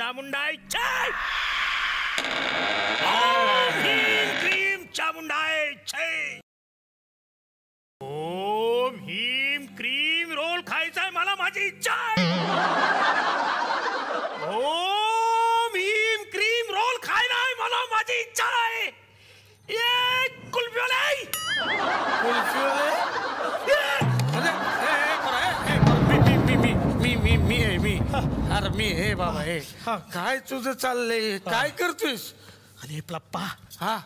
चामुंडाय जय. ओम ह्रीं क्रीं चामुंडाय जय. ओम ह्रीं क्रीं रोल खायचाय मला, माझी इच्छा आहे. ओम ह्रीं क्रीं रोल खायला मला, माझी इच्छा आहे. ये कुल्फीवाले मी अरे मी हे बाबा हे काय तुझं चाललंय, काय करतोयस? अरे प्लप्पा, हा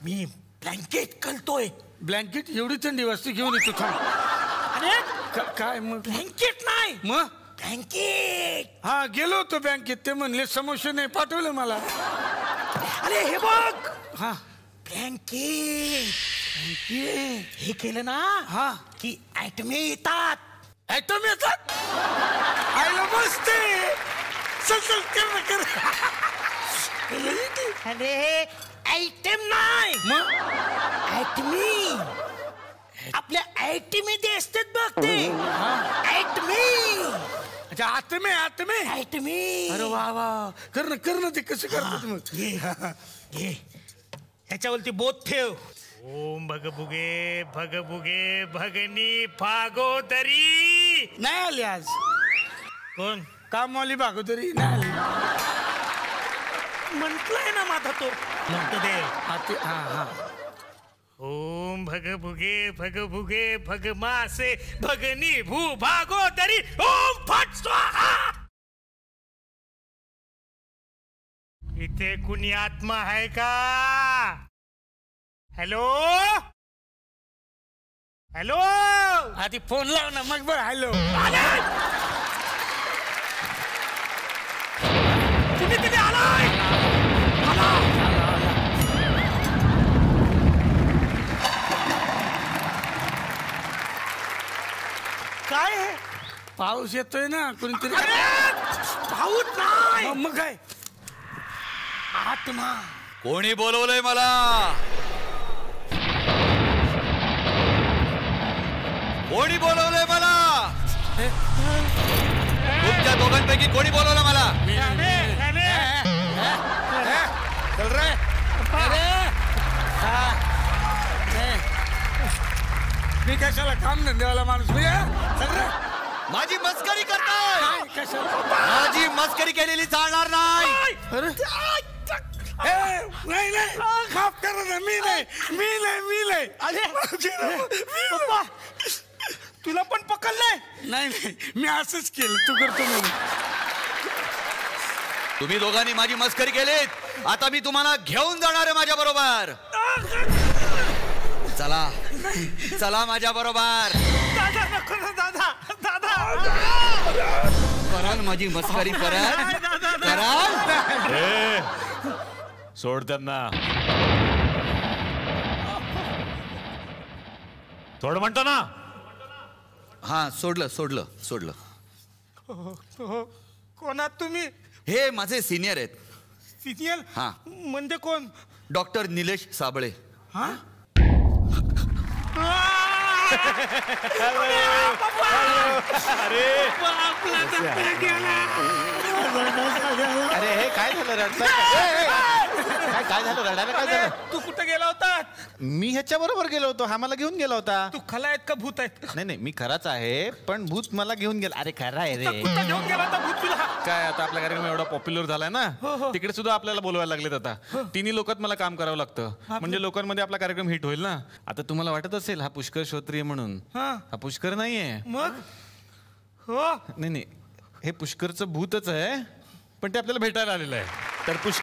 मी ब्लँकेट कळतोय. ब्लँकेट एवढी थंडी वाजते, घेऊन येतो थांब. अरे काय मग? ब्लँकेट नाही, मग ब्लँकेट. हा गेलो होतो बँकेत, ते म्हणले समोसे नाही, पाठवलं मला. अरे हे बघ, हा ब्लँकेट. हे केलं ना हा की ऍटमे येतात. ऍटम येतात. आयला मस्त आहे. चल चल कर ना कर. अरे आयटम नाही, मग ऍटमी. आपल्या आयटी मध्ये असतात बघ ते. ऍटमी, अच्छा आत्मे आत्मे. ऍटमी. अरे वा वा, कर ना ते कसं करतात मग. ये ह्याच्यावरती बोट ठेव. ओम भगभुगे भगभुगे भगनी भागोदरी. नाही आली आज कोण कामवाली भागोदरी नाही आली. म्हटलंय ना माझा तो म्हणतो दे. हा हा. ओम भगभुगे भगभुगे भगमासे भगनी भू भागोदरी. ओम फट स्वाहा. इथे कुणी आत्मा आहे का? Hello hello. आधी फोन लाव ना, मग बघ. हॅलो. तुम्ही तिथे आलाय. काय आहे? पाऊस येतोय ना, कोणीतरी. पाऊस नाही, मग काय? आत्मा. कोणी बोलवलंय मला? कोणी बोलवलंय मला? तुमच्या दोघांपैकी कोणी बोलवलं मला? चल रे. मी कशाला काम धंदेवाला माणूस मी. चल रे. माझी मस्करी करताय? कशाला? माझी मस्करी केलेली चालणार नाही. अरे नाही नाही, माफ करा ना. मी नाही. पप्पा, तुला पण पकडलंय? नाही मी असंच केलं, तू करतो म्हणून. तुम्ही दोघांनी माझी मस्करी केलीत, आता मी तुम्हाला घेऊन जाणार आहे माझ्या बरोबर. चला चला माझ्या बरोबर. दादा नको ना, दादा. कराल माझी मस्करी, कराल. सोड त्यांना. थोडं म्हणतो ना. हा सोडलं. कोण आहात तुम्ही? हे माझे सिनियर आहेत. सिनियर? हा. म्हणजे कोण? डॉक्टर निलेश साबळे. हा अरे हे काय झालं रडताय? काय झालं, रडायला काय झालं? तू कुठे गेला होता? मी ह्याच्या बरोबर गेलो होतो, हा मला घेऊन गेला होता. तू खला आहेत का भूत आहेत? नाही मी खराच आहे, पण भूत मला घेऊन गेला. अरे खरा आहे रे. कुठं घेऊन गेला होता भूत तुला? काय आता आपला कार्यक्रम एवढा पॉप्युलर झालाय ना, तिकडे सुद्धा आपल्याला बोलवायला लागलेत आता. तिन्ही लोकात मला काम करावं लागतं, म्हणजे लोकांमध्ये आपला कार्यक्रम हिट होईल ना. आता तुम्हाला वाटत असेल हा पुष्कर श्रोत्रिय म्हणून. हा पुष्कर नाहीये. मग हो नाही हे पुष्करचं भूतच आहे, पण ते आपल्याला भेटायला आलेलं आहे. तर पुष्कर